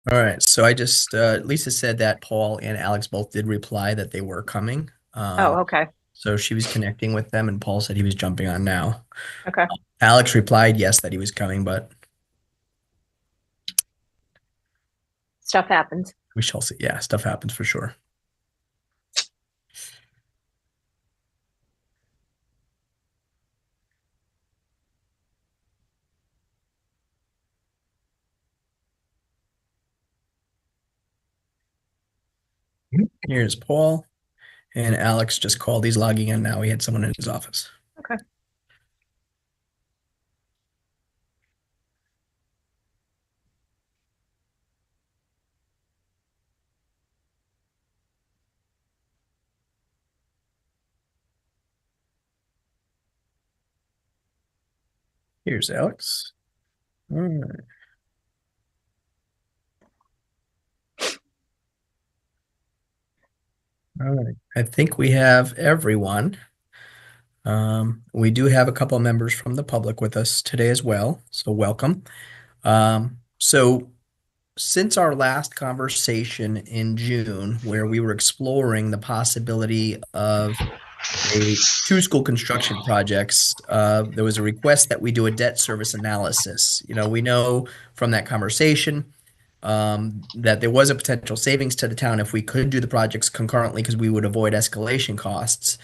All right, so I just Lisa said that Paul and Alex both did reply that they were coming. Oh, okay. So she was connecting with them, and Paul said he was jumping on now. Okay. Alex replied yes that he was coming, but Stuff happens. we shall see. Yeah, stuff happens for sure. Here's Paul, and Alex just called. He's logging in now. He had someone in his office. Okay. Here's Alex. All right. All right. I think we have everyone. We do have a couple of members from the public with us today as well, so welcome. So since our last conversation in June, where we were exploring the possibility of a two school construction projects, there was a request that we do a debt service analysis. We know from that conversation that there was a potential savings to the town if we could do the projects concurrently because we would avoid escalation costs.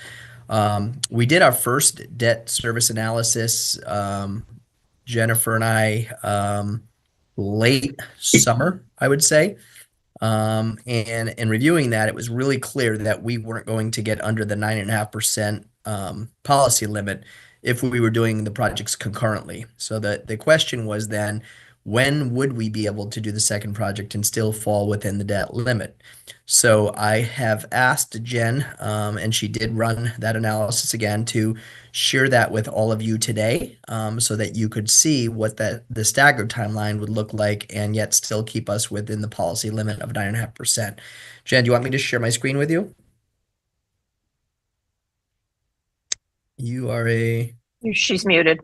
We did our first debt service analysis, Jennifer and I, late summer, I would say. And in reviewing that, it was really clear that we weren't going to get under the 9.5% policy limit if we were doing the projects concurrently. So the question was then, when would we be able to do the second project and still fall within the debt limit? So I have asked Jen, and she did run that analysis again to share that with all of you today, so that you could see what the staggered timeline would look like and yet still keep us within the policy limit of 9.5%. Jen, do you want me to share my screen with you? You are a She's muted.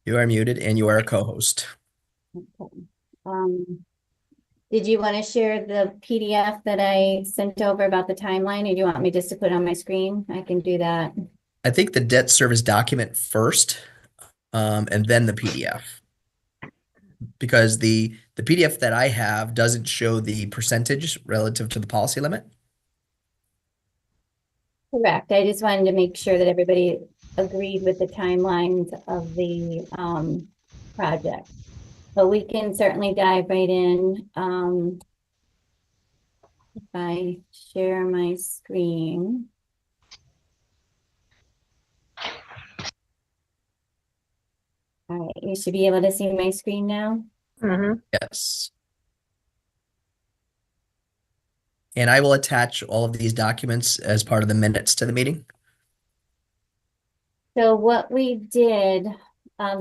you are muted and you are a co-host. Okay. Um, did you want to share the PDF that I sent over about the timeline, or do you want me just to put it on my screen? I can do that. I think the debt service document first, and then the PDF. Because the PDF that I have doesn't show the percentage relative to the policy limit. Correct. I just wanted to make sure that everybody agreed with the timelines of the project. But we can certainly dive right in. If I share my screen. All right, you should be able to see my screen now. Mm-hmm. Yes. And I will attach all of these documents as part of the minutes to the meeting. So what we did,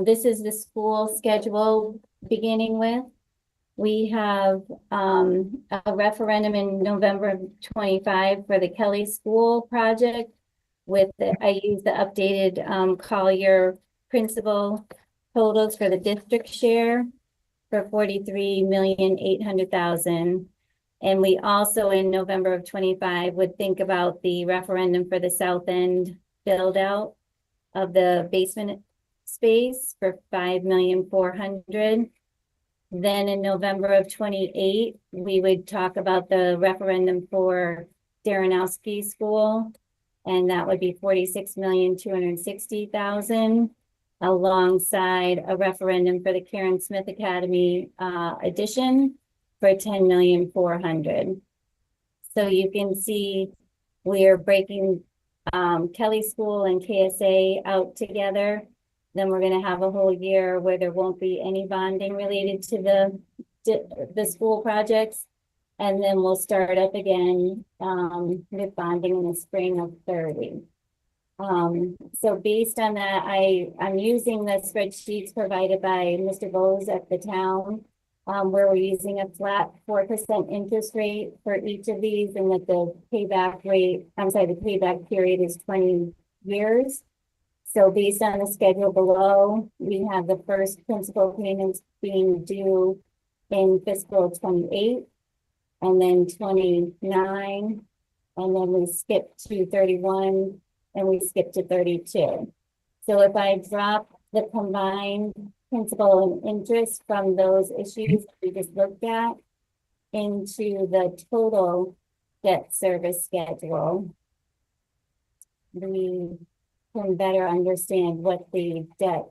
this is the school schedule beginning with. We have a referendum in November of 25 for the Kelly School project I used the updated Collier principal totals for the district share for 43,800,000. And we also in November of 25 would think about the referendum for the South End build out of the basement space for 5,400,000. Then in November of 28, we would talk about the referendum for Daranowski School, and that would be 46,260,000, alongside a referendum for the Karen Smith Academy addition for 10,400,000. So you can see we're breaking Kelly School and KSA out together. Then we're going to have a whole year where there won't be any bonding related to the school projects. And then we'll start up again with bonding in the spring of 30. So based on that, I'm using the spreadsheets provided by Mr. Bowes at the town, where we're using a flat 4% interest rate for each of these, and that the payback period is 20 years. So based on the schedule below, we have the first principal payments being due in fiscal 28, and then 29, and then we skip to 31, and we skip to 32. So if I drop the combined principal and interest from those issues we just looked at into the total debt service schedule, we can better understand what the debt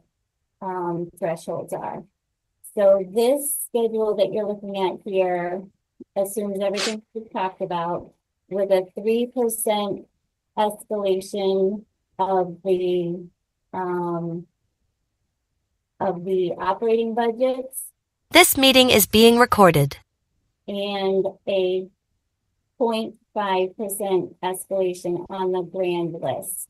thresholds are. So this schedule that you're looking at here assumes everything we've talked about with a 3% escalation of the operating budgets This meeting is being recorded. and a 0.5% escalation on the grand list.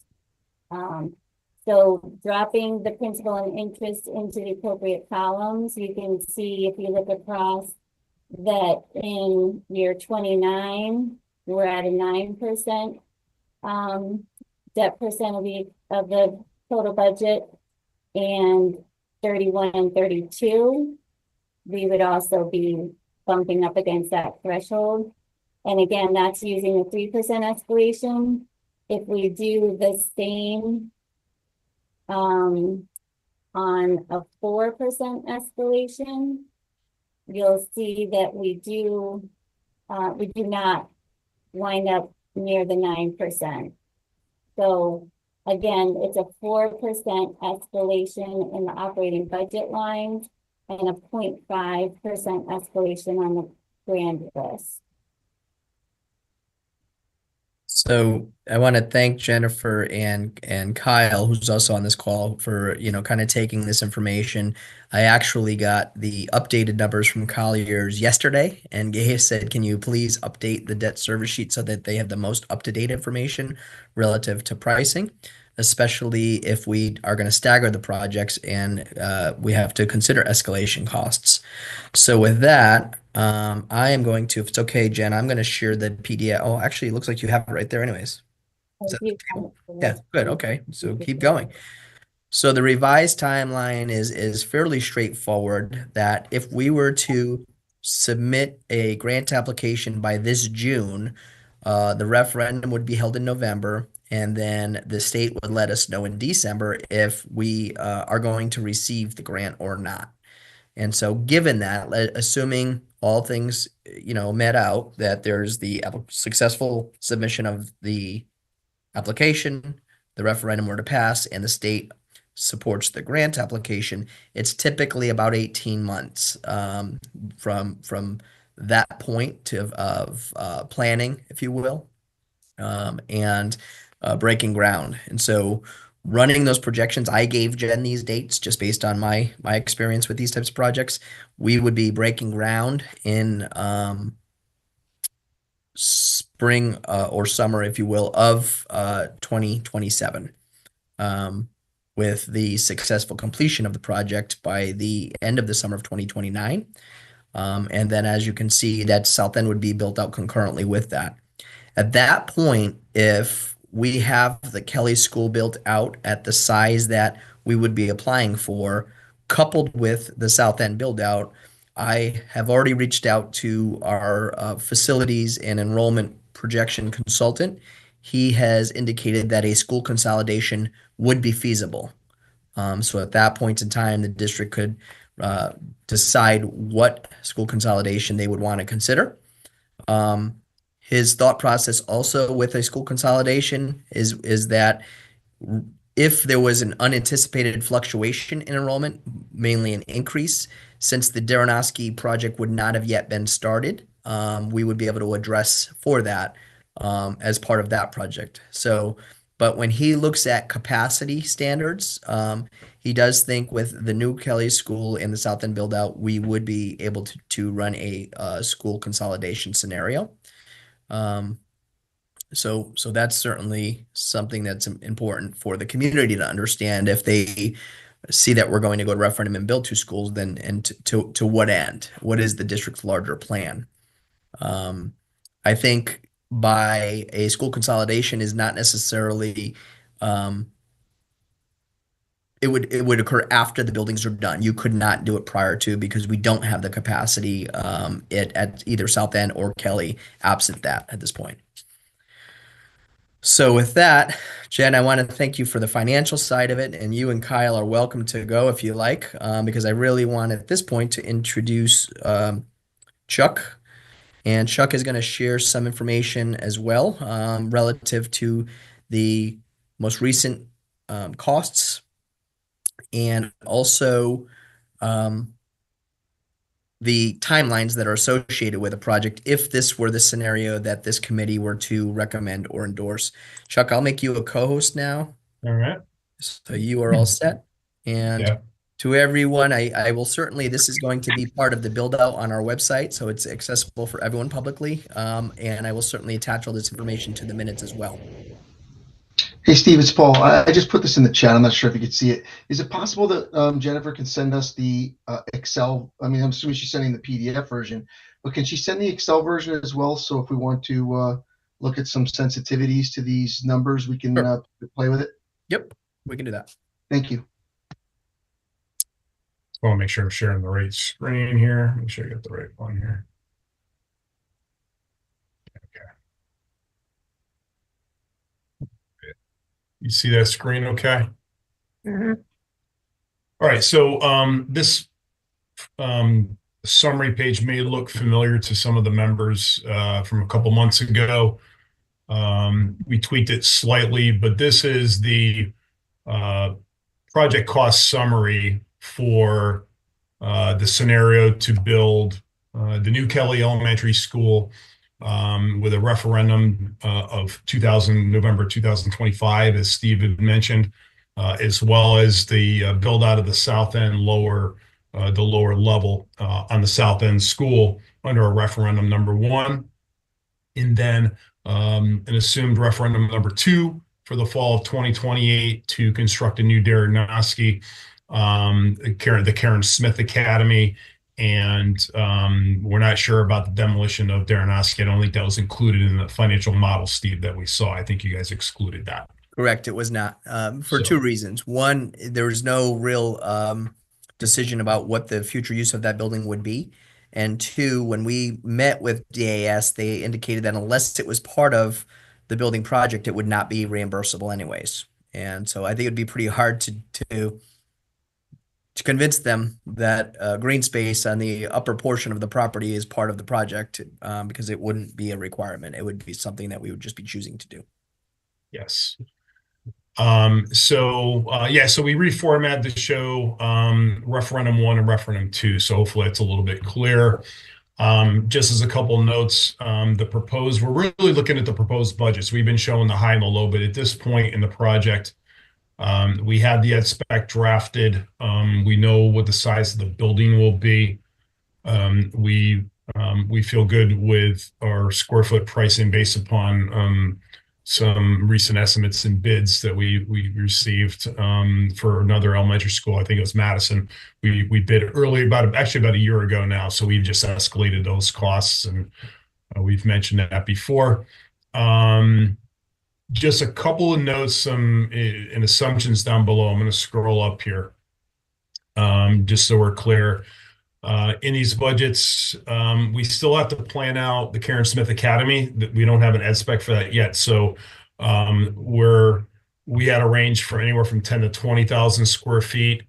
So dropping the principal and interest into the appropriate columns, you can see if you look across that in year 29, we're at a 9% debt percent of the total budget, and 31 and 32, we would also be bumping up against that threshold. And again, that's using a 3% escalation. If we do the same on a 4% escalation, you'll see that we do not wind up near the 9%. So again, it's a 4% escalation in the operating budget line and a 0.5% escalation on the grand list. So I want to thank Jennifer and Kyle, who's also on this call, for kind of taking this information. I actually got the updated numbers from Colliers yesterday, and Gay said, "Can you please update the debt service sheet so that they have the most up-to-date information relative to pricing, especially if we are going to stagger the projects and we have to consider escalation costs." So with that, I am going to, if it's okay, Jen, I'm going to share the PDF. Oh, actually, it looks like you have it right there anyways. Is that the table? Yeah, good. Okay, so keep going. So the revised timeline is fairly straightforward, that if we were to submit a grant application by this June, the referendum would be held in November, and then the state would let us know in December if we are going to receive the grant or not. And so given that, assuming all things, met out, that there's the successful submission of the application, the referendum were to pass, and the state supports the grant application, it's typically about 18 months from that point of planning, if you will, and breaking ground. And so running those projections, I gave Jen these dates just based on my experience with these types of projects. We would be breaking ground in spring or summer, if you will, of 2027, with the successful completion of the project by the end of the summer of 2029. And then, as you can see, that South End would be built out concurrently with that. At that point, if we have the Kelly School built out at the size that we would be applying for, coupled with the South End build out, I have already reached out to our facilities and enrollment projection consultant. He has indicated that a school consolidation would be feasible. So at that point in time, the district could decide what school consolidation they would want to consider. His thought process also with a school consolidation is that if there was an unanticipated fluctuation in enrollment, mainly an increase, since the Daranoski project would not have yet been started, we would be able to address for that as part of that project. So, but when he looks at capacity standards, he does think with the new Kelly School and the South End build out, we would be able to run a school consolidation scenario. So that's certainly something that's important for the community to understand. If they see that we're going to go to referendum and build two schools, then and to what end? What is the district's larger plan? I think by a school consolidation is not necessarily it would occur after the buildings are done. You could not do it prior to because we don't have the capacity at either South End or Kelly absent that at this point. So with that, Jen, I want to thank you for the financial side of it, and you and Kyle are welcome to go if you like, because I really want at this point to introduce Chuck. And Chuck is going to share some information as well relative to the most recent costs and also um, the timelines that are associated with a project if this were the scenario that this committee were to recommend or endorse. Chuck, I'll make you a co-host now. All right. So you are all set. And Yeah. to everyone, I will certainly, this is going to be part of the build out on our website, so it's accessible for everyone publicly. And I will certainly attach all this information to the minutes as well. Hey, Steve, it's Paul. I just put this in the chat. I'm not sure if you could see it. Is it possible that Jennifer can send us the Excel? I mean, I'm assuming she's sending the PDF version, but can she send the Excel version as well? So if we want to look at some sensitivities to these numbers, we can Sure. play with it. Yep, we can do that. Thank you. I want to make sure I'm sharing the right screen here. Make sure I get the right one here. Okay. You see that screen okay? Mhm. All right, so this summary page may look familiar to some of the members from a couple months ago. We tweaked it slightly, but this is the project cost summary for the scenario to build the new Kelly Elementary School with a referendum of November 2025, as Steve had mentioned, as well as the build out of the South End the lower level on the South End school under a referendum number 1, and then an assumed referendum number 2 for the fall of 2028 to construct a new Daranoski, the Karen Smith Academy. And we're not sure about the demolition of Daranoski. I don't think that was included in the financial model, Steve, that we saw. I think you guys excluded that. Correct, it was not, for two reasons. One, there was no real decision about what the future use of that building would be. And two, when we met with DAS, they indicated that unless it was part of the building project, it would not be reimbursable anyways. And so I think it'd be pretty hard to convince them that green space on the upper portion of the property is part of the project, because it wouldn't be a requirement. It would be something that we would just be choosing to do. Yes. So we reformatted the show referendum 1 and referendum 2. So hopefully it's a little bit clearer. Just as a couple notes, we're really looking at the proposed budgets. We've been showing the high and the low, but at this point in the project, we have the ed spec drafted. We know what the size of the building will be. We feel good with our square foot pricing based upon some recent estimates and bids that we received for another elementary school. I think it was Madison. We bid early, about a year ago now. So we've just escalated those costs, and we've mentioned that before. Just a couple of notes, and assumptions down below. I'm going to scroll up here, just so we're clear. In these budgets, we still have to plan out the Karen Smith Academy. We don't have an ed spec for that yet. So we had a range for anywhere from 10 to 20,000 square feet.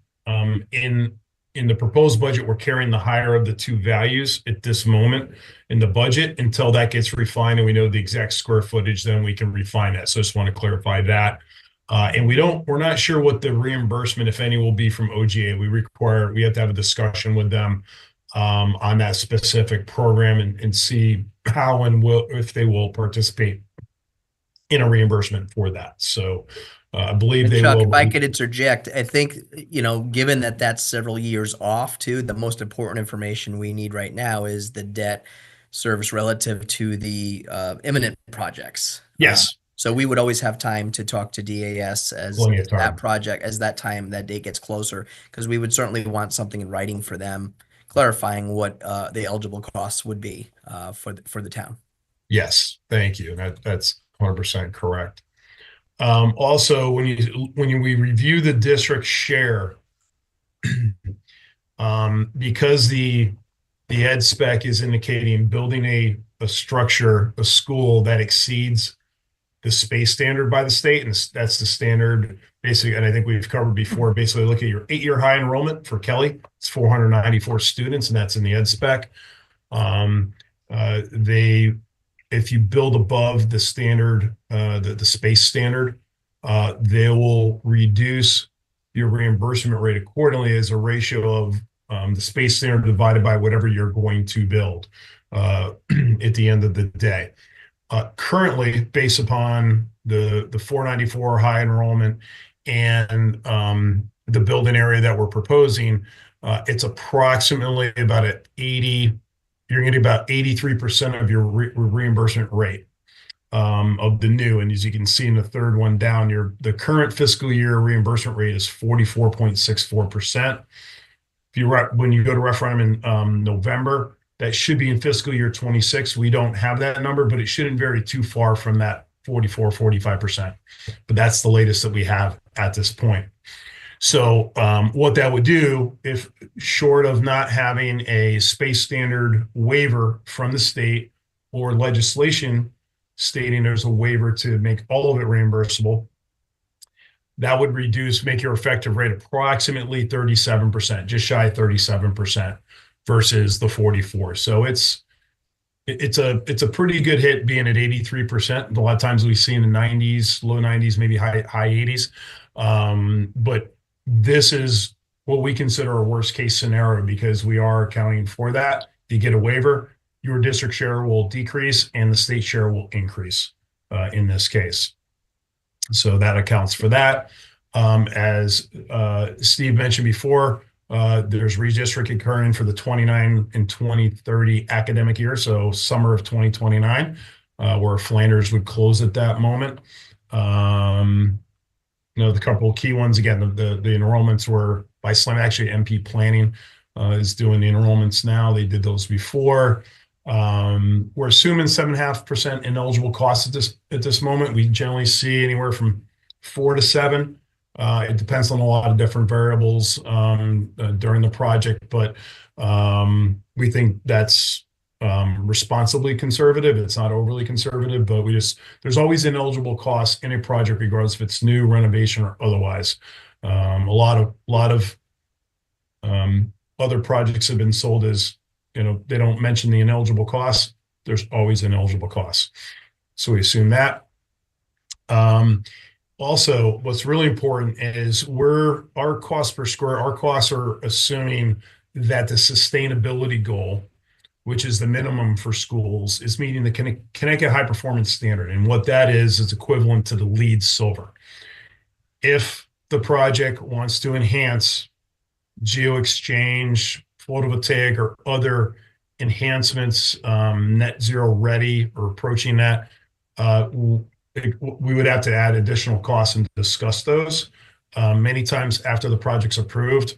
In the proposed budget, we're carrying the higher of the two values at this moment in the budget. Until that gets refined and we know the exact square footage, then we can refine that. So I just want to clarify that. And we're not sure what the reimbursement, if any, will be from OGA. We have to have a discussion with them on that specific program and see how and if they will participate in a reimbursement for that. So I believe they Chuck, will. if I could interject, I think, given that that's several years off too, the most important information we need right now is the debt service relative to the imminent projects. Yes. So we would always have time to talk to DAS as Plenty of time. that date gets closer, because we would certainly want something in writing for them clarifying what the eligible costs would be for the town. Yes, thank you. That's 100% correct. Also, we review the district share, because the ed spec is indicating building a structure, a school that exceeds the space standard by the state, and that's the standard basically. And I think we've covered before. Basically, look at your 8-year high enrollment for Kelly. It's 494 students, and that's in the ed spec. If you build above the standard, the space standard, they will reduce your reimbursement rate accordingly as a ratio of the space standard divided by whatever you're going to build at the end of the day. Currently, based upon the 494 high enrollment and the building area that we're proposing, it's approximately about at 80. You're getting about 83% of your reimbursement rate of the new. And as you can see in the third one down, the current fiscal year reimbursement rate is 44.64%. When you go to referendum in November, that should be in fiscal year 26. We don't have that number, but it shouldn't vary too far from that 45%. But that's the latest that we have at this point. So what that would do, if short of not having a space standard waiver from the state or legislation stating there's a waiver to make all of it reimbursable, that would make your effective rate approximately 37%, just shy of 37% versus the 44. So it's a pretty good hit being at 83%. A lot of times we see in the 90s, low 90s, maybe high 80s. But this is what we consider a worst case scenario because we are accounting for that. If you get a waiver, your district share will decrease and the state share will increase in this case. So that accounts for that. As Steve mentioned before, there's redistricting occurring for the 29 and 2030 academic year, so summer of 2029, where Flanders would close at that moment. The couple of key ones, again, the enrollments were by SLAM. Actually, MP Planning is doing the enrollments now. They did those before. We're assuming 7.5% ineligible costs at this moment. We generally see anywhere from 4 to 7. It depends on a lot of different variables during the project, but we think that's responsibly conservative. It's not overly conservative, but there's always ineligible costs in a project, regardless if it's new, renovation, or otherwise. A lot of other projects have been sold as, they don't mention the ineligible costs. There's always ineligible costs. So we assume that. Also, what's really important is our costs are assuming that the sustainability goal, which is the minimum for schools, is meeting the Connecticut High Performance Standard. And what that is equivalent to the LEED Silver. If the project wants to enhance geo-exchange, photovoltaic, or other enhancements, net zero ready or approaching that, we would have to add additional costs and discuss those. Many times after the project's approved,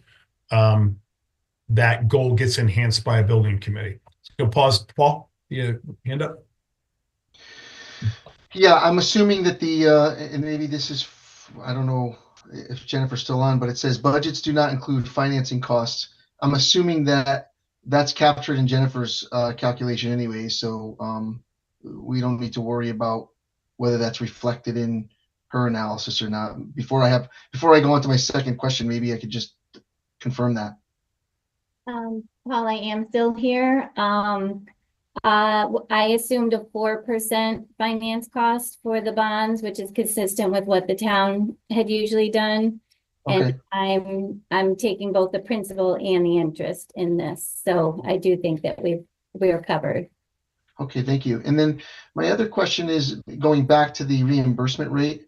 that goal gets enhanced by a building committee. So pause, Paul, you hand up? Yeah, I'm assuming that and maybe this is, I don't know if Jennifer's still on, but it says budgets do not include financing costs. I'm assuming that that's captured in Jennifer's calculation anyway, so we don't need to worry about whether that's reflected in her analysis or not. Before I go on to my second question, maybe I could just confirm that. Paul, I am still here. I assumed a 4% finance cost for the bonds, which is consistent with what the town had usually done. Okay. And I'm taking both the principal and the interest in this. So I do think that we're covered. Okay, thank you. And then my other question is going back to the reimbursement rate.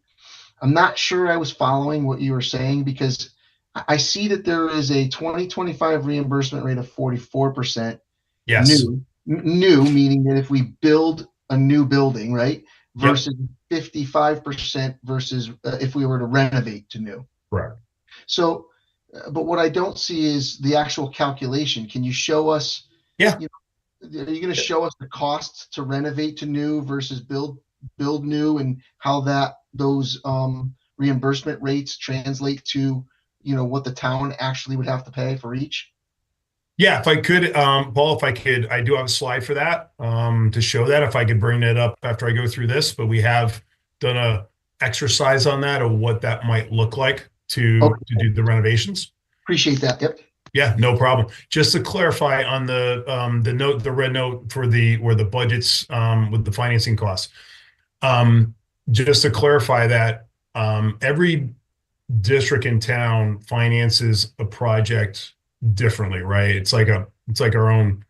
I'm not sure I was following what you were saying because I see that there is a 2025 reimbursement rate of 44%. Yes. New, meaning that if we build a new building, right, versus 55% versus if we were to renovate to new. Correct. So, but what I don't see is the actual calculation. Can you show us? Yeah. Are you going to show us the costs to renovate to new versus build build new and how those reimbursement rates translate to, what the town actually would have to pay for each? Yeah, if I could, Paul, if I could, I do have a slide for that, to show that, if I could bring that up after I go through this, but we have done a exercise on that of what that might look like to Okay. do the renovations. Appreciate that. Yep. Yeah, no problem. Just to clarify on the note, the red note for where the budgets, with the financing costs. Just to clarify that, every district in town finances a project differently, right? It's like our own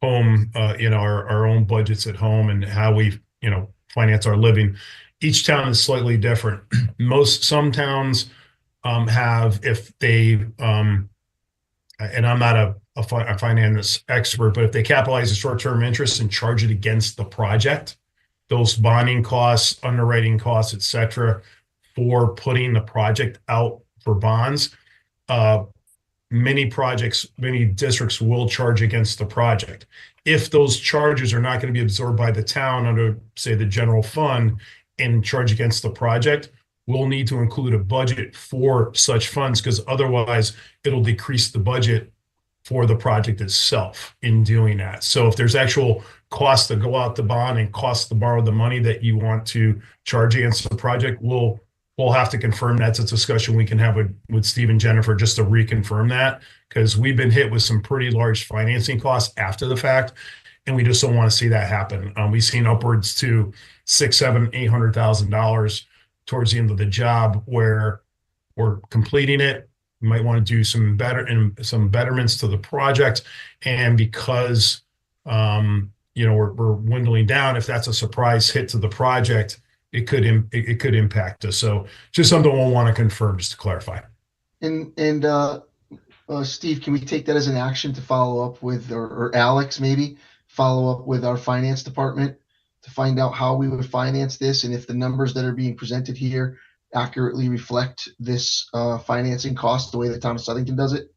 home, our own budgets at home and how we, finance our living. Each town is slightly different. Some towns have, if they, and I'm not a finance expert, but if they capitalize the short-term interest and charge it against the project, those bonding costs, underwriting costs, et cetera, for putting the project out for bonds, many districts will charge against the project. If those charges are not going to be absorbed by the town under, say, the general fund and charge against the project, we'll need to include a budget for such funds, because otherwise it'll decrease the budget for the project itself in doing that. So if there's actual cost to go out the bond and cost to borrow the money that you want to charge against the project, we'll have to confirm. That's a discussion we can have with Steve and Jennifer just to reconfirm that, because we've been hit with some pretty large financing costs after the fact, and we just don't want to see that happen. We've seen upwards to $600,000, $700,000, $800,000 towards the end of the job where we're completing it. We might want to do some betterments to the project, and because we're dwindling down, if that's a surprise hit to the project, it could impact us. So just something we'll want to confirm, just to clarify. And Steve, can we take that as an action to follow up with, or Alex maybe follow up with our finance department to find out how we would finance this, and if the numbers that are being presented here accurately reflect this financing cost the way the town of Southington does it?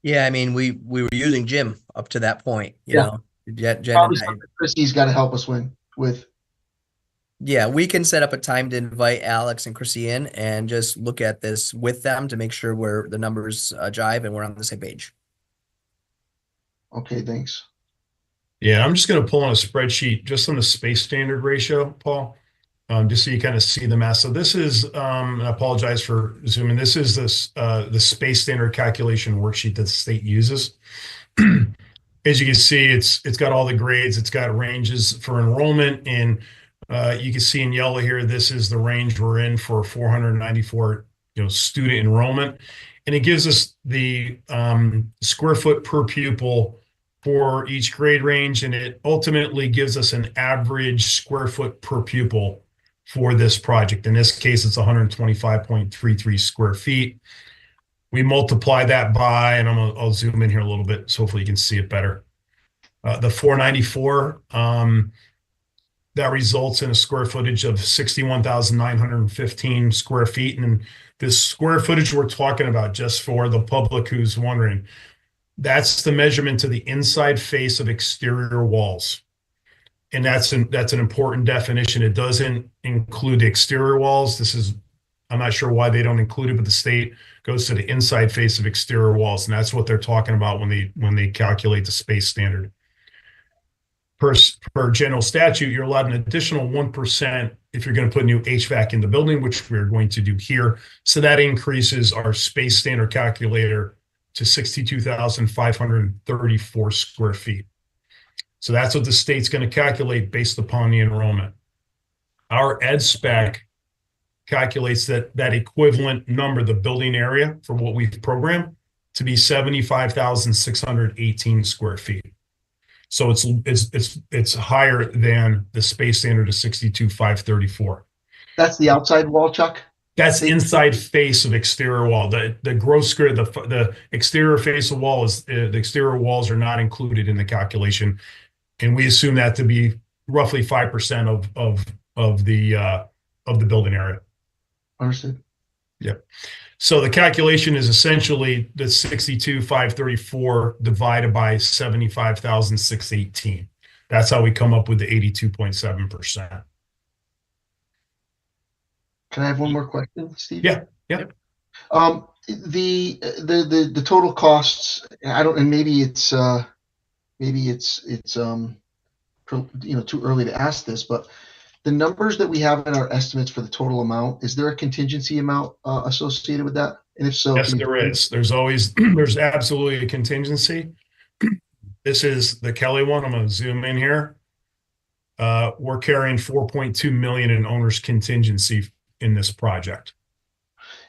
Yeah, I mean, we were using Jim up to that point, Yeah. Jen and Probably I. something Chrissy's got to help us with. Yeah, we can set up a time to invite Alex and Chrissy in and just look at this with them to make sure the numbers jive and we're on the same page. Okay, thanks. Yeah, I'm just going to pull on a spreadsheet just on the space standard ratio, Paul, just so you kind of see the math. So this is, and I apologize for zooming. This is the space standard calculation worksheet that the state uses. As you can see, it's got all the grades. It's got ranges for enrollment, and you can see in yellow here, this is the range we're in for 494, student enrollment, and it gives us the square foot per pupil for each grade range, and it ultimately gives us an average square foot per pupil for this project. In this case, it's 125.33 square feet. We multiply that by, and I'll zoom in here a little bit so hopefully you can see it better. The 494, that results in a square footage of 61,915 square feet. And this square footage we're talking about, just for the public who's wondering, that's the measurement to the inside face of exterior walls. And that's an important definition. It doesn't include the exterior walls. I'm not sure why they don't include it, but the state goes to the inside face of exterior walls. And that's what they're talking about when they calculate the space standard. Per general statute, you're allowed an additional 1% if you're going to put new HVAC in the building, which we're going to do here. So that increases our space standard calculator to 62,534 square feet. So that's what the state's going to calculate based upon the enrollment. Our ed spec calculates that equivalent number, the building area for what we've programmed, to be 75,618 square feet. So it's higher than the space standard of 62,534. That's the outside wall, Chuck? That's inside face of exterior wall. The gross square, the exterior face of wall is the exterior walls are not included in the calculation, and we assume that to be roughly 5% of the building area. Understood. Yep. So the calculation is essentially the 62,534 divided by 75,618. That's how we come up with the 82.7%. Can I have one more question, Steve? Yeah, yeah. The total costs, I don't, and maybe it's too early to ask this, but the numbers that we have in our estimates for the total amount, is there a contingency amount associated with that? And if so, Yes, can you? there is. There's absolutely a contingency. This is the Kelly one. I'm going to zoom in here. We're carrying 4.2 million in owner's contingency in this project.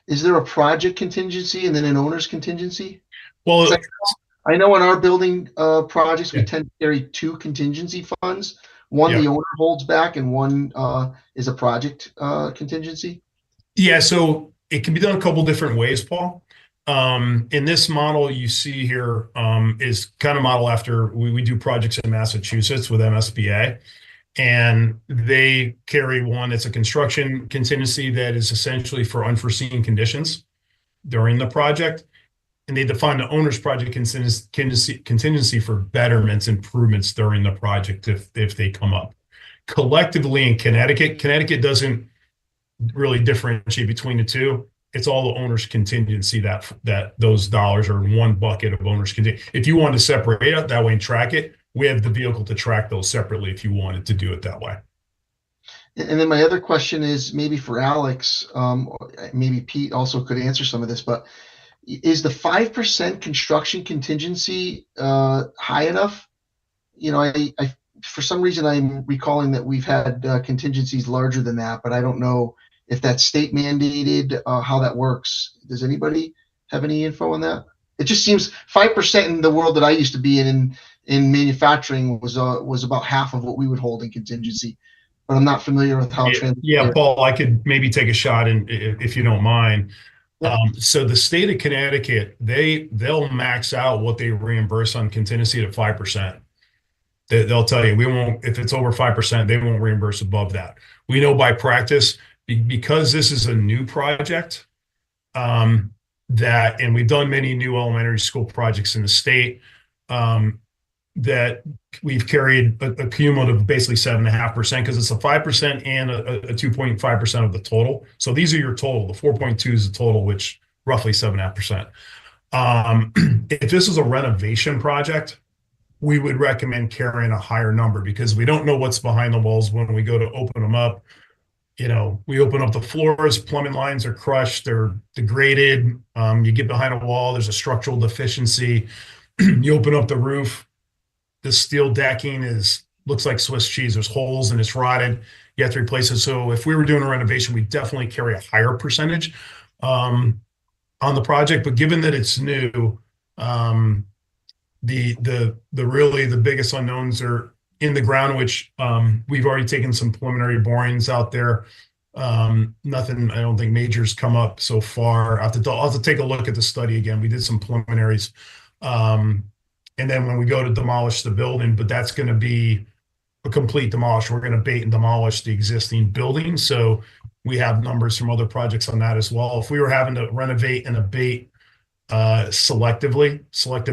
Is there a project contingency and then an owner's contingency? Well, I know in our building projects, we Yeah. tend to carry two contingency funds. One Yeah. the owner holds back, and one is a project contingency. yeah, so it can be done a couple different ways, Paul. In this model you see here is kind of model after we do projects in Massachusetts with MSBA, and they carry one. It's a construction contingency that is essentially for unforeseen conditions during the project. And they define the owner's project contingency for betterments, improvements during the project if they come up. Collectively in Connecticut doesn't really differentiate between the two. It's all the owner's contingency that those dollars are in one bucket of owner's contingency. If you want to separate it that way and track it, we have the vehicle to track those separately if you wanted to do it that way. And then my other question is maybe for Alex, or maybe Pete also could answer some of this, but is the 5% construction contingency high enough? I for some reason I'm recalling that we've had contingencies larger than that, but I don't know if that's state mandated, how that works. Does anybody have any info on that? It just seems 5% in the world that I used to be in manufacturing was about half of what we would hold in contingency, but I'm not familiar with how Yeah, Paul, I could maybe take a shot if you don't mind. Yeah. So the state of Connecticut, they'll max out what they reimburse on contingency at 5%. They'll tell you we won't, if it's over 5%, they won't reimburse above that. We know by practice, because this is a new project, and we've done many new elementary school projects in the state, that we've carried a cumulative basically 7.5% because it's a 5% and a 2.5% of the total. So these are your total. The 4.2 is the total, which roughly 7.5%. If this is a renovation project, we would recommend carrying a higher number because we don't know what's behind the walls when we go to open them up. We open up the floors, plumbing lines are crushed, they're degraded. You get behind a wall, there's a structural deficiency. You open up the roof, the steel decking looks like Swiss cheese. There's holes and it's rotted. You have to replace it. So if we were doing a renovation, we definitely carry a higher percentage on the project. But given that it's new, the biggest unknowns are in the ground, which we've already taken some preliminary borings out there. Nothing, I don't think major's come up so far. I'll have to take a look at the study again. We did some preliminaries. And then when we go to demolish the building, but that's going to be a complete demolish. We're going to bait and demolish the existing building. So we have numbers from other projects on that as well. If we were having to renovate and abate selective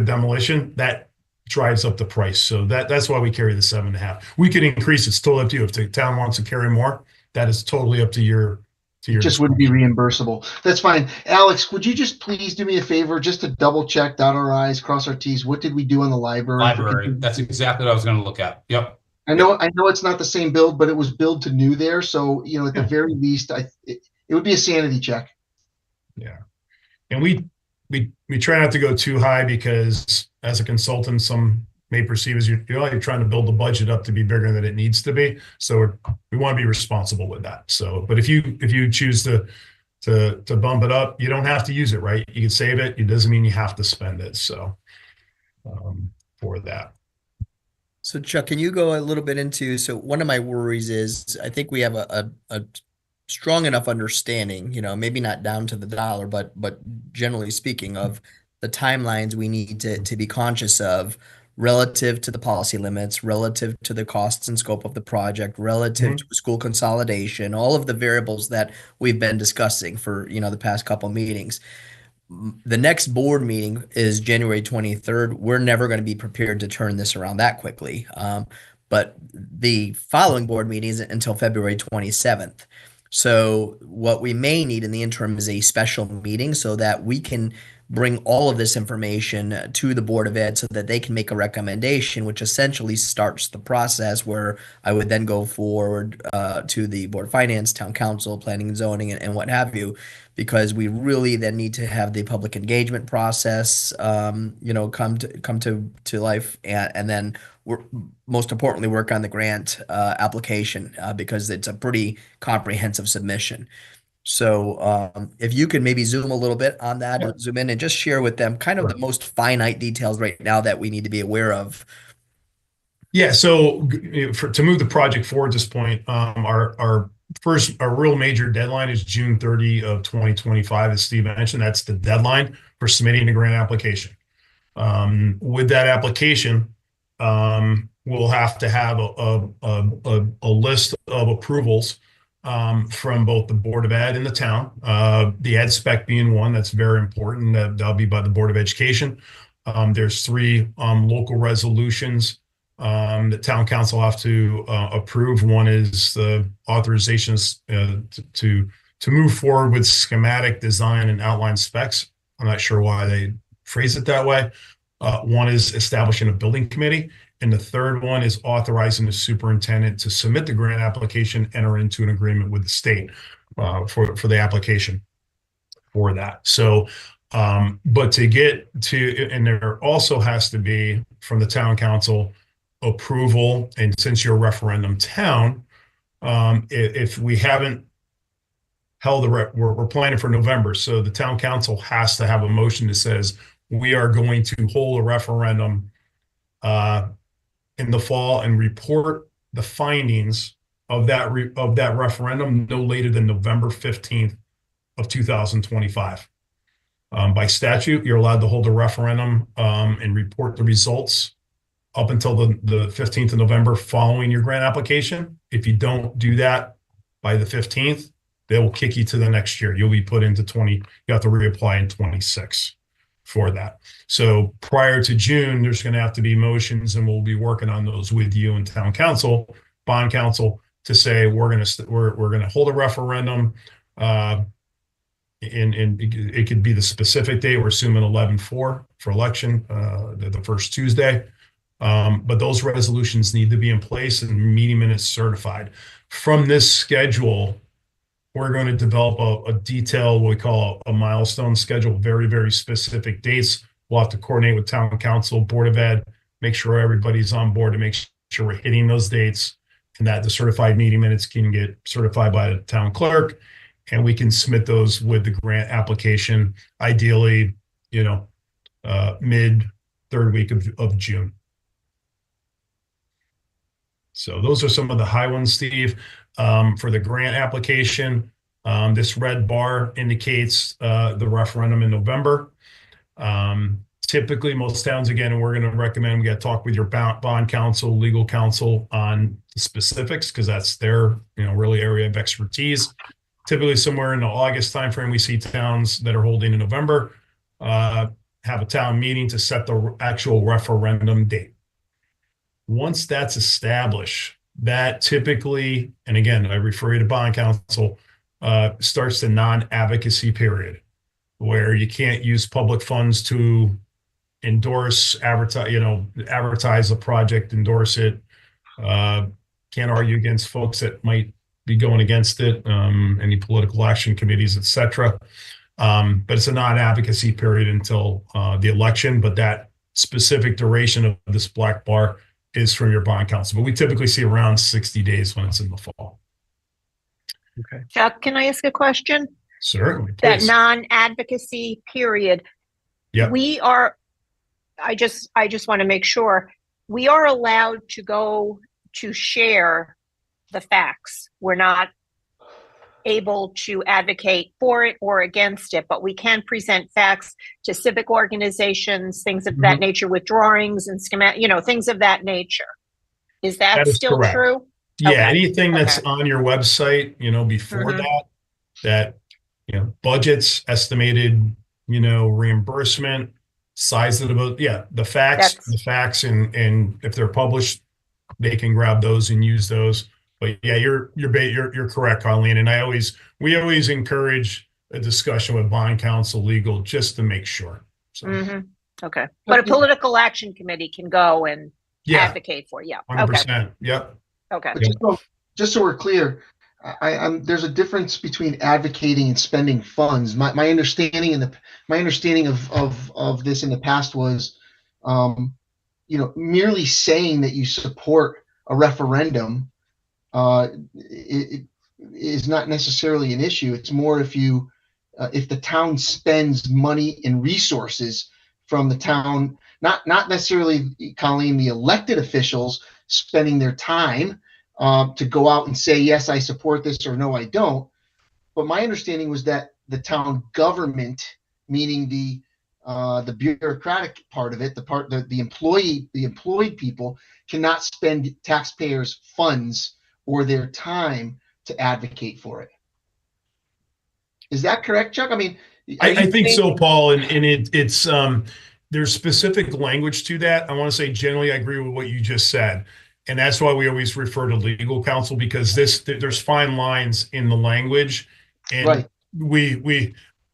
demolition, that drives up the price. So that's why we carry the 7.5. We could increase. It's totally up to you. If the town wants to carry more, that is totally up to your. Just wouldn't be reimbursable. That's fine. Alex, would you just please do me a favor, just to double check, dot our I's, cross our T's? What did we do on the library? Library. That's exactly what I was going to look at. Yep. I know it's not the same build, but it was billed to new there. So, at the very least, it would be a sanity check. Yeah. And we try not to go too high because as a consultant, some may perceive as you're trying to build the budget up to be bigger than it needs to be. So we want to be responsible with that. So, but if you choose to bump it up, you don't have to use it, right? You can save it. It doesn't mean you have to spend it. So for that. So Chuck, can you go a little bit into, so one of my worries is I think we have a strong enough understanding, maybe not down to the dollar, but generally speaking of the timelines we need to be conscious of relative to the policy limits, relative to the costs and scope of the project, relative to school consolidation, all of the variables that we've been discussing for, the past couple meetings. The next board meeting is January 23rd. We're never going to be prepared to turn this around that quickly. But the following board meeting isn't until February 27th. So what we may need in the interim is a special meeting so that we can bring all of this information to the Board of Ed so that they can make a recommendation, which essentially starts the process where I would then go forward to the Board of Finance, Town Council, Planning and Zoning, and what have you, because we really then need to have the public engagement process, come to life, and then we're most importantly work on the grant application because it's a pretty comprehensive submission. So if you could maybe zoom a little bit on that, Yeah. zoom in and just share with them kind of the Sure. most finite details right now that we need to be aware of. Yeah, so to move the project forward at this point, our real major deadline is June 30 of 2025, as Steve mentioned. That's the deadline for submitting the grant application. With that application, we'll have to have a list of approvals from both the Board of Ed and the town. The ed spec being one that's very important. That'll be by the Board of Education. There's three local resolutions the town council have to approve. One is the authorizations to move forward with schematic design and outline specs. I'm not sure why they phrase it that way. One is establishing a building committee. And the third one is authorizing the superintendent to submit the grant application, enter into an agreement with the state for the application for that. So, but to get to, and there also has to be from the town council approval. And since you're a referendum town, if we haven't held we're planning for November. So the town council has to have a motion that says we are going to hold a referendum in the fall and report the findings of that referendum no later than November 15th of 2025. By statute, you're allowed to hold a referendum and report the results up until the 15th of November following your grant application. If you don't do that by the 15th, they will kick you to the next year. You'll be put into you have to reapply in 26 for that. So prior to June, there's going to have to be motions, and we'll be working on those with you and town council, bond council, to say we're going to hold a referendum. And it could be the specific date. We're assuming 11/4 for election, the first Tuesday. But those resolutions need to be in place and meeting minutes certified. From this schedule, we're going to develop a detailed, what we call a milestone schedule, very, very specific dates. We'll have to coordinate with town council, Board of Ed, make sure everybody's on board to make sure we're hitting those dates, and that the certified meeting minutes can get certified by the town clerk, and we can submit those with the grant application, ideally, mid third week of June. So those are some of the high ones, Steve. For the grant application, this red bar indicates the referendum in November. Typically, most towns, again, and we're going to recommend we got to talk with your bond counsel, legal counsel on the specifics, because that's their really area of expertise. Typically, somewhere in the August timeframe, we see towns that are holding in November have a town meeting to set the actual referendum date. Once that's established, that typically, and again, I refer you to bond counsel, starts the non-advocacy period, where you can't use public funds to endorse, advertise a project, endorse it. Can't argue against folks that might be going against it, any political action committees, etc. But it's a non-advocacy period until the election, but that specific duration of this black bar is from your bond counsel. But we typically see around 60 days when it's in the fall. Okay. Chuck, can I ask a question? Certainly, That please. non-advocacy period. Yep. I just want to make sure we are allowed to go to share the facts. We're not able to advocate for it or against it, but we can present facts to civic organizations, things of that nature, with drawings and schematic, things of that nature. Is that is still correct. true? Yeah, Okay. anything that's Okay. on your website, before that, budgets, estimated, reimbursement, size of the boat. Yeah, the facts, and if they're published, they can grab those and use those. But yeah, you're correct, Colleen. And we always encourage a discussion with bond counsel, legal, just to make sure. So Okay. But a political action committee can go and yeah, advocate for, yeah. Okay. 100%. Yep. Okay. But just so we're clear, there's a difference between advocating and spending funds. My understanding of this in the past was, merely saying that you support a referendum, it is not necessarily an issue. It's more if the town spends money and resources from the town, not necessarily, Colleen, the elected officials spending their time to go out and say, yes, I support this, or no, I don't. But my understanding was that the town government, meaning the bureaucratic part of it, the employed people, cannot spend taxpayers' funds or their time to advocate for it. Is that correct, Chuck? I mean, I think so, Paul, and it's there's specific language to that. I want to say generally I agree with what you just said. And that's why we always refer to legal counsel, because there's fine lines in the language. And right.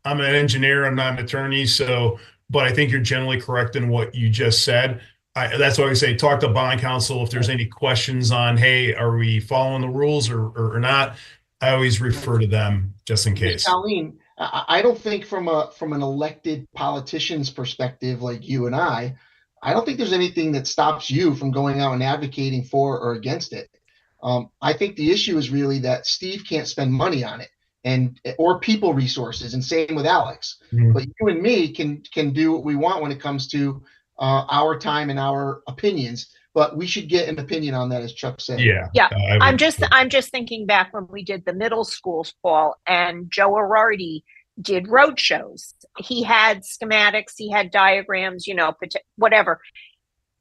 I'm an engineer, I'm not an attorney, but I think you're generally correct in what you just said. That's why we say talk to bond counsel if there's any questions on, hey, are we following the rules or not? I always refer to them just in case. Colleen, I don't think from an elected politician's perspective, like you and I don't think there's anything that stops you from going out and advocating for or against it. I think the issue is really that Steve can't spend money on it or people resources, and same with Alex. Mm-hmm. But you and me can do what we want when it comes to our time and our opinions. But we should get an opinion on that, as Chuck said. Yeah. I'm just thinking back when we did the middle schools, Paul, and Joe Arardi did road shows. He had schematics, he had diagrams, whatever.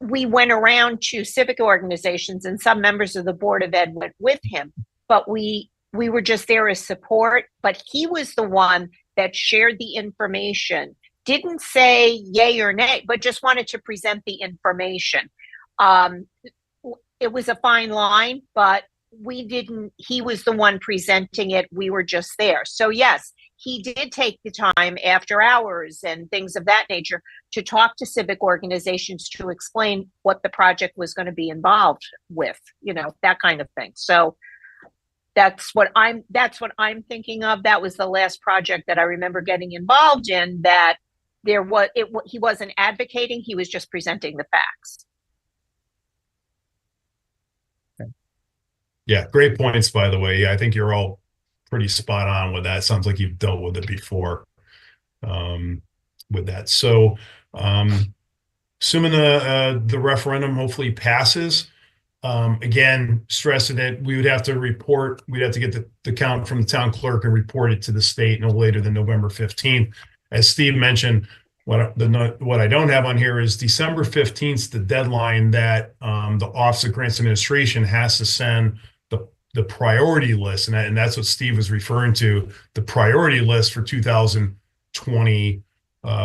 We went around to civic organizations, and some members of the Board of Ed went with him, but we were just there as support. But he was the one that shared the information, didn't say yay or nay, but just wanted to present the information. It was a fine line, but he was the one presenting it. We were just there. So yes, he did take the time after hours and things of that nature to talk to civic organizations to explain what the project was going to be involved with, that kind of thing. So that's what I'm thinking of. That was the last project that I remember getting involved in, that he wasn't advocating, he was just presenting the facts. Yeah, great points, by the way. Yeah, I think you're all pretty spot on with that. Sounds like you've dealt with it before with that. So assuming the referendum hopefully passes, again, stressing that we would have to get the count from the town clerk and report it to the state no later than November 15th. As Steve mentioned, what I don't have on here is December 15th, the deadline that the Office of Grants Administration has to send the priority list, and that's what Steve was referring to. The priority list for 2020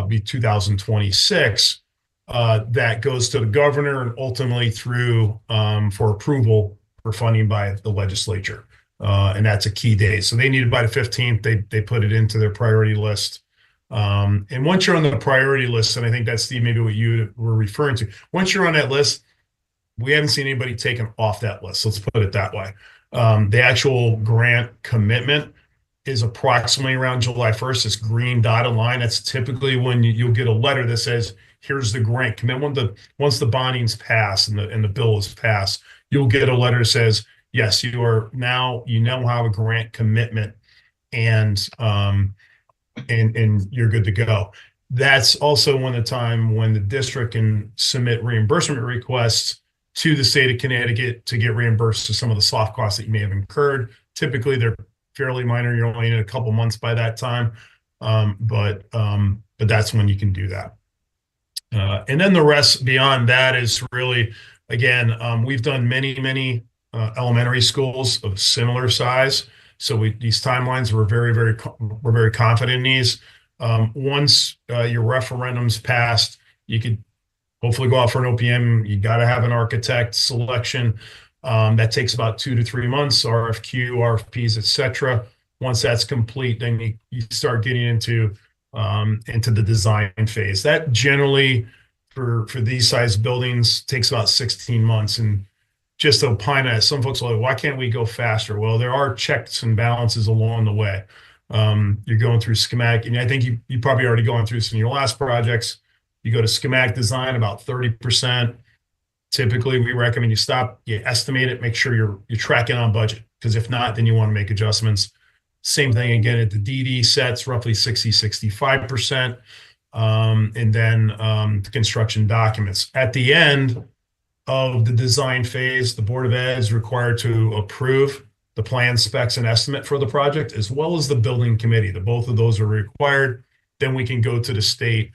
be 2026. That goes to the governor and ultimately through for approval for funding by the legislature, and that's a key date. So they need it by the 15th. They put it into their priority list. And once you're on the priority list, and I think that's, Steve, maybe what you were referring to, once you're on that list, we haven't seen anybody taken off that list. Let's put it that way. The actual grant commitment is approximately around July 1st. This green dotted line, that's typically when you'll get a letter that says, here's the grant commitment. Once the bonding's passed and the bill is passed, you'll get a letter that says, yes, you now have a grant commitment, and you're good to go. That's also the time when the district can submit reimbursement requests to the state of Connecticut to get reimbursed for some of the soft costs that you may have incurred. Typically, they're fairly minor. You're only in a couple months by that time, but that's when you can do that. And then the rest beyond that is really, again, we've done many elementary schools of similar size. So these timelines, we're very confident in these. Once your referendum's passed, you could hopefully go out for an OPM. You got to have an architect selection. That takes about 2 to 3 months, RFQ, RFPs, et cetera. Once that's complete, then you start getting into the design phase. That generally, for these size buildings, takes about 16 months. And just to opine on it, some folks are like, why can't we go faster? Well, there are checks and balances along the way. You're going through schematic, and I think you probably already gone through some of your last projects. You go to schematic design, about 30%. Typically, we recommend you stop, you estimate it, make sure you're tracking on budget, because if not, then you want to make adjustments. Same thing again at the DD sets, roughly 65%. And then the construction documents. At the end of the design phase, the Board of Ed is required to approve the plan, specs, and estimate for the project, as well as the building committee. Both of those are required. Then we can go to the state,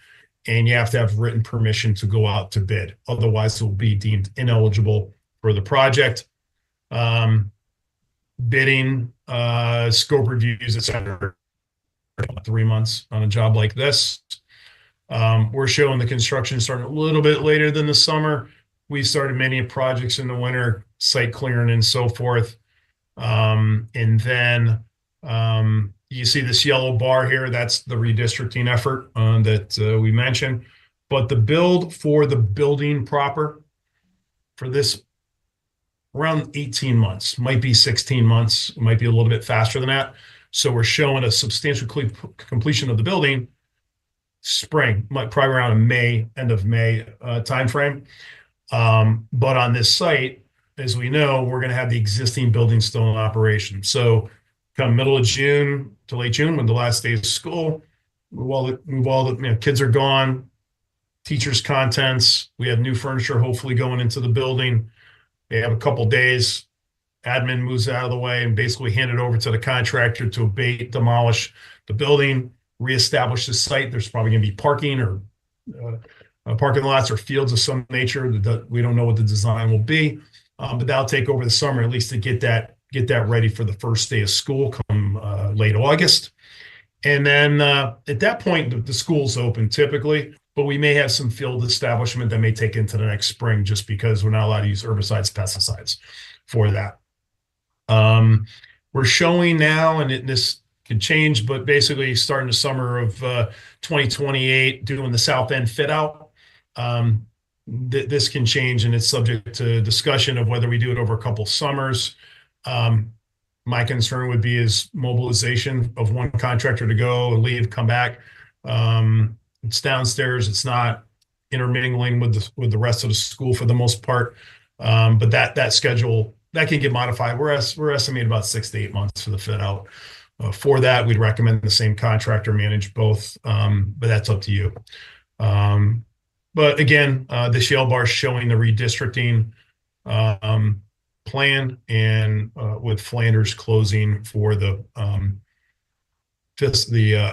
and you have to have written permission to go out to bid. Otherwise, it will be deemed ineligible for the project. Bidding, scope reviews, et cetera, 3 months on a job like this. We're showing the construction starting a little bit later than the summer. We started many projects in the winter, site clearing and so forth. And then you see this yellow bar here, that's the redistricting effort that we mentioned. But the build for the building proper for this, around 18 months, might be 16 months, might be a little bit faster than that. So we're showing a substantial completion of the building spring, probably around a May, end of May timeframe. But on this site, as we know, we're going to have the existing building still in operation. So come middle of June to late June, when the last day of school, kids are gone, teachers' contents, we have new furniture hopefully going into the building. They have a couple days, admin moves out of the way and basically hand it over to the contractor to abate, demolish the building, reestablish the site. There's probably going to be parking or parking lots or fields of some nature. We don't know what the design will be, but that'll take over the summer, at least to get that ready for the first day of school come late August. And then at that point, the school's open typically, but we may have some field establishment that may take into the next spring just because we're not allowed to use herbicides, pesticides for that. We're showing now, and this could change, but basically starting the summer of 2028, doing the south end fit out. This can change, and it's subject to discussion of whether we do it over a couple summers. My concern would be is mobilization of one contractor to go, leave, come back. It's downstairs. It's not intermingling with the rest of the school for the most part. But that schedule, that can get modified. We're estimating about 6 to 8 months for the fit out. For that, we'd recommend the same contractor manage both, but that's up to you. But again, this yellow bar is showing the redistricting plan, and with Flanders closing for the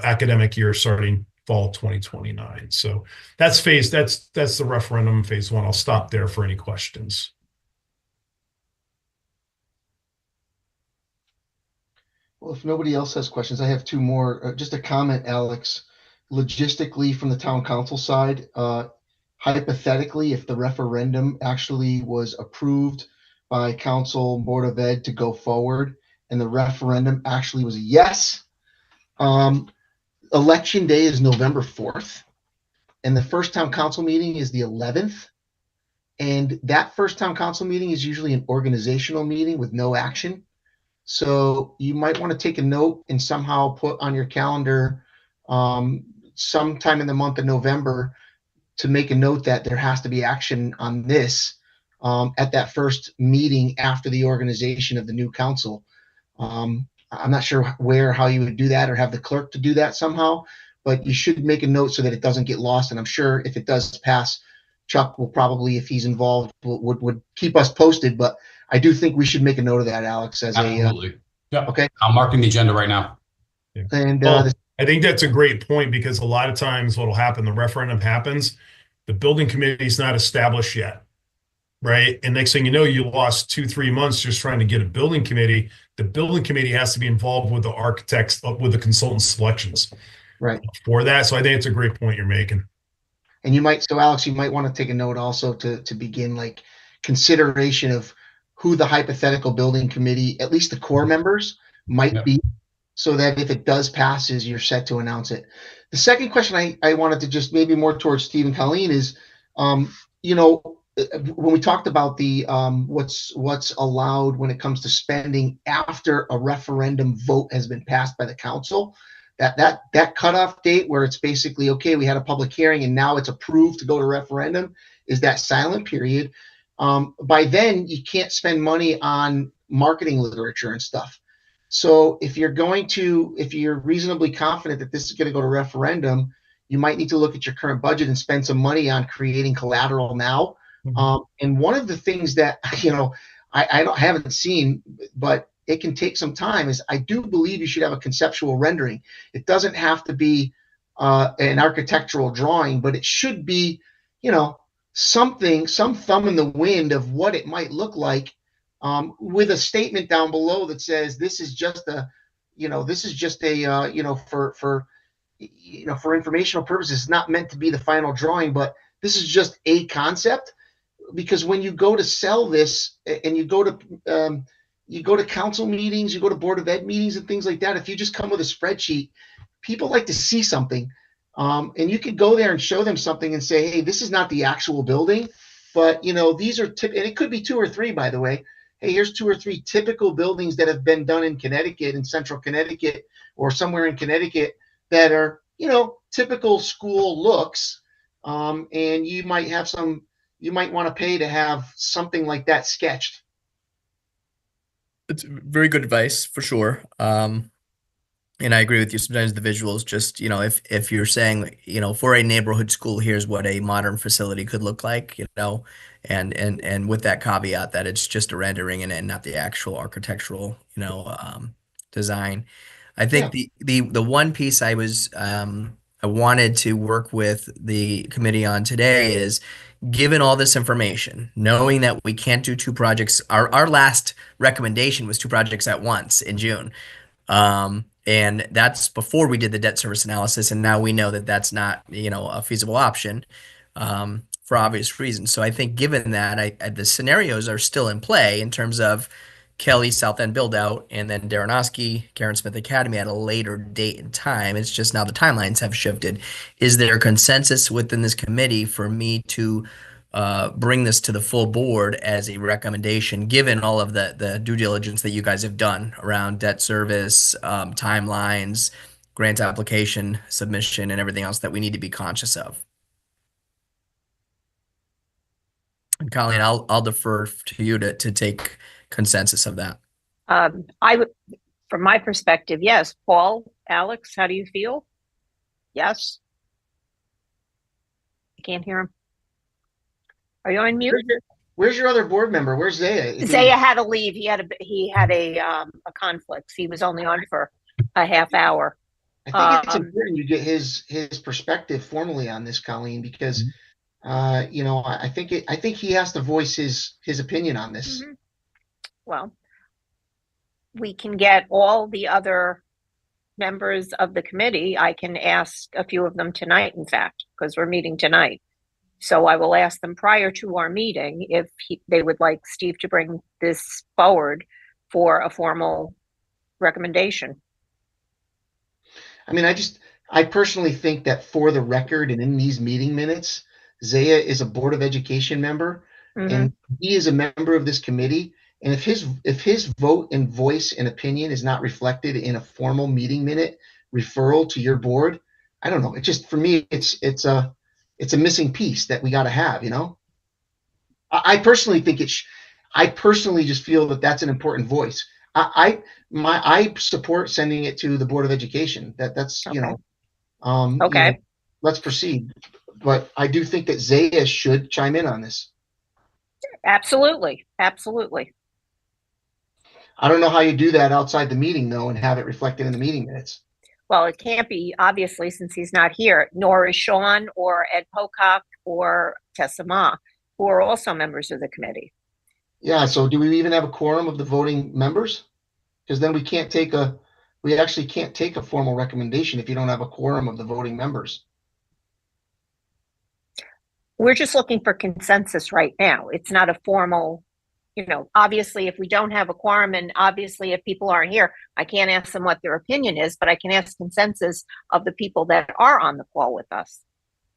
academic year starting fall 2029. So that's the referendum phase 1. I'll stop there for any questions. Well, if nobody else has questions, I have 2 more. Just a comment, Alex. Logistically, from the town council side, hypothetically, if the referendum actually was approved by council, Board of Ed to go forward, and the referendum actually was a yes, election day is November 4th, and the first town council meeting is the 11th. And that first town council meeting is usually an organizational meeting with no action. So you might want to take a note and somehow put on your calendar sometime in the month of November to make a note that there has to be action on this at that first meeting after the organization of the new council. I'm not sure how you would do that, or have the clerk to do that somehow, but you should make a note so that it doesn't get lost. And I'm sure if it does pass, Chuck will probably, if he's involved, would keep us posted. But I do think we should make a note of that, Alex, as Absolutely. Yeah. Okay. I'm marking the agenda right now. Yeah. And I think that's a great point, because a lot of times what will happen, the referendum happens, the building committee is not established yet, right? And next thing you know, you lost 2-3 months just trying to get a building committee. The building committee has to be involved with the architects, with the consultant selections, right, for that. So I think it's a great point you're making. And Alex, you might want to take a note also to begin like consideration of who the hypothetical building committee, at least the core members, might Yep. be, so that if it does passes, you're set to announce it. The second question I wanted to just maybe more towards Steve and Colleen is, you know, when we talked about the what's allowed when it comes to spending after a referendum vote has been passed by the council, that cutoff date where it's basically, okay, we had a public hearing and now it's approved to go to referendum, is that silent period. By then you can't spend money on marketing literature and stuff. So if you're reasonably confident that this is going to go to referendum, you might need to look at your current budget and spend some money on creating collateral now. And one of the things that, I haven't seen, but it can take some time, is I do believe you should have a conceptual rendering. It doesn't have to be an architectural drawing, but it should be, some thumb in the wind of what it might look like, with a statement down below that says this is just a for informational purposes, it's not meant to be the final drawing, but this is just a concept. Because when you go to sell this and you go to council meetings, you go to board of ed meetings and things like that, if you just come with a spreadsheet, people like to see something. And you could go there and show them something and say, hey, this is not the actual building, but these are and it could be 2 or 3, by the way. Hey, here's 2 or 3 typical buildings that have been done in Connecticut, in central Connecticut, or somewhere in Connecticut, that are, typical school looks. And you might want to pay to have something like that sketched. It's very good advice for sure. And I agree with you. Sometimes the visuals just, if you're saying, for a neighborhood school, here's what a modern facility could look like, and with that caveat that it's just a rendering and not the actual architectural, design. I think the one piece I wanted to work with the committee on today is, given all this information, knowing that we can't do 2 projects, our last recommendation was 2 projects at once in June. And that's before we did the debt service analysis. And now we know that that's not, a feasible option, for obvious reasons. So I think given that, the scenarios are still in play in terms of Kelly South End build out and then Darren Karen Smith Academy at a later date and time. It's just now the timelines have shifted. Is there consensus within this committee for me to bring this to the full board as a recommendation, given all of the due diligence that you guys have done around debt service, timelines, grant application, submission, and everything else that we need to be conscious of? And Colleen, I'll defer to you to take consensus of that. I would, from my perspective, yes. Paul, Alex, how do you feel? Yes. I can't hear him. Are you on mute? Where's your other board member? Where's Zaya? Zaya had to leave. He had a conflict. He was only on for a half hour. I think it's important you get his perspective formally on this, Colleen, because I think he has to voice his opinion on this. Mm-hmm. Well, we can get all the other members of the committee. I can ask a few of them tonight, in fact, because we're meeting tonight. So I will ask them prior to our meeting if they would like Steve to bring this forward for a formal recommendation. I mean, I personally think that, for the record and in these meeting minutes, Zaya is a Board of Education member, and he is a member of this committee. And if his vote and voice and opinion is not reflected in a formal meeting minute referral to your board, I don't know. It just, for me, it's a missing piece that we got to have. I personally think I personally just feel that that's an important voice. I support sending it to the Board of Education. That's okay. Okay. Let's proceed. But I do think that Zaya should chime in on this. Absolutely. I don't know how you do that outside the meeting, though, and have it reflected in the meeting minutes. Well, it can't be, obviously, since he's not here, nor is Sean or Ed Pocock or Tessa Ma, who are also members of the committee. Yeah, so do we even have a quorum of the voting members? Because then we actually can't take a formal recommendation if you don't have a quorum of the voting members. We're just looking for consensus right now. It's not a formal obviously if we don't have a quorum and obviously if people aren't here, I can't ask them what their opinion is, but I can ask consensus of the people that are on the call with us.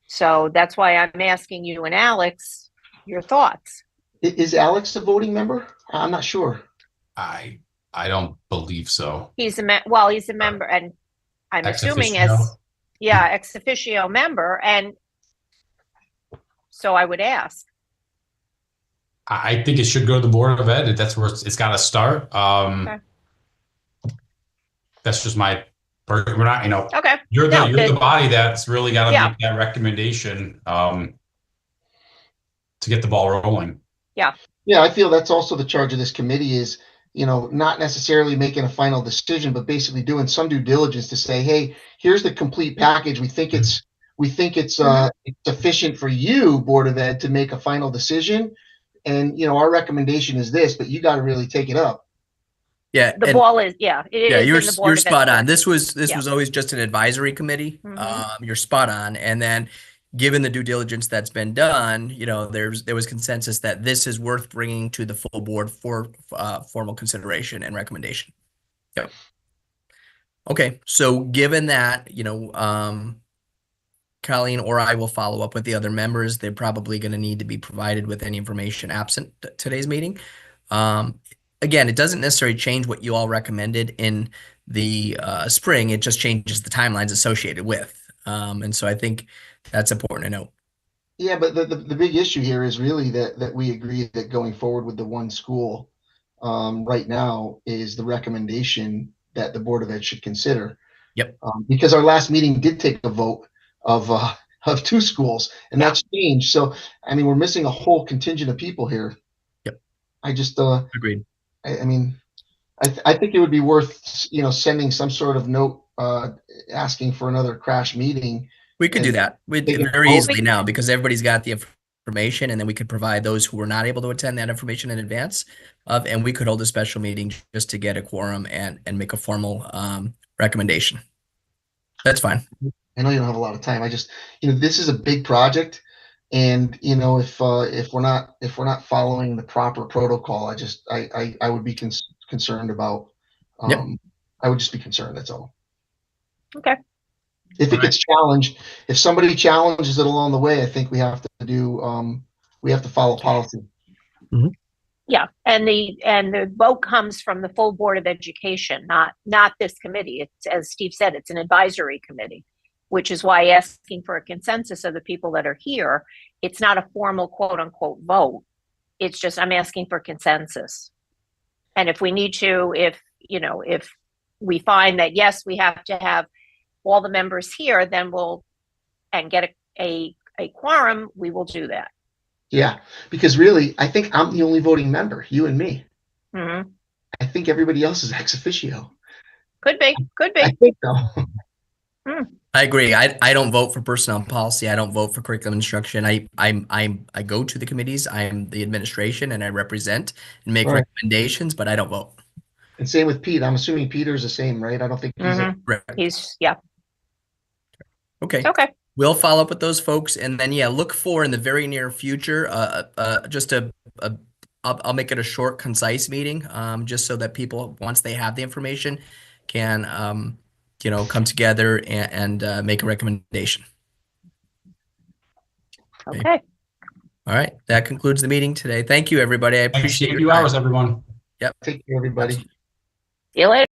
So that's why I'm asking you and Alex your thoughts. Is Alex a voting member? I'm not sure. I don't believe so. He's a member, and I'm Ex assuming officio? ex officio member, and so I would ask. I think it should go to the Board of Ed. That's where it's got to start. Okay. That's just my. We're not, Okay. You're the body that's really got to Yeah. make that recommendation to get the ball rolling. Yeah. Yeah, I feel that's also the charge of this committee is, not necessarily making a final decision, but basically doing some due diligence to say, hey, here's the complete package. We think it's sufficient for you, Board of Ed, to make a final decision. And, our recommendation is this, but you got to really take it up. Yeah. The ball is, it is you're in the Board of Ed spot on. court. This was always just an advisory committee. You're spot on. And then given the due diligence that's been done, there was consensus that this is worth bringing to the full board for formal consideration and recommendation. Yep. Okay. So given that, Colleen or I will follow up with the other members. They're probably going to need to be provided with any information absent today's meeting. Again, it doesn't necessarily change what you all recommended in the spring. It just changes the timelines associated with. And so I think that's important to note. Yeah, but the big issue here is really that we agree that going forward with the one school right now is the recommendation that the Board of Ed should consider. Yep. Because our last meeting did take a vote of two schools, and that's changed. So, we're missing a whole contingent of people here. Yep. I just agreed. I think it would be worth sending some sort of note asking for another crash meeting. We could do that. We very easily now because everybody's got the information, and then we could provide those who were not able to attend that information in advance and we could hold a special meeting just to get a quorum and make a formal recommendation. That's fine. I know you don't have a lot of time. I just, this is a big project, and if we're not following the proper protocol, I would be concerned about. I would just be concerned. That's all. Okay. If it gets challenged, if somebody challenges it along the way, I think we have to follow policy. Mm-hmm. Yeah, and the vote comes from the full Board of Education, not this committee. It's, as Steve said, it's an advisory committee, which is why asking for a consensus of the people that are here, it's not a formal quote unquote vote. It's just, I'm asking for consensus. And if we need to, if we find that, yes, we have to have all the members here, then and get a quorum, we will do that. Yeah, because really, I think I'm the only voting member, you and me. Mm-hmm. I think everybody else is ex officio. Could be. I think so. I agree. I don't vote for personnel policy. I don't vote for curriculum instruction. I go to the committees. I am the administration and I represent and make recommendations, but I don't vote. And same with Pete. I'm assuming Peter's the same, right? I don't think he's yeah. Okay. Okay. We'll follow up with those folks, and then look for in the very near future. I'll make it a short, concise meeting, just so that people, once they have the information, can come together and make a recommendation. Okay. All right. That concludes the meeting today. Thank you, everybody. I appreciate your hours, everyone. Yep. Take care, everybody. See you later.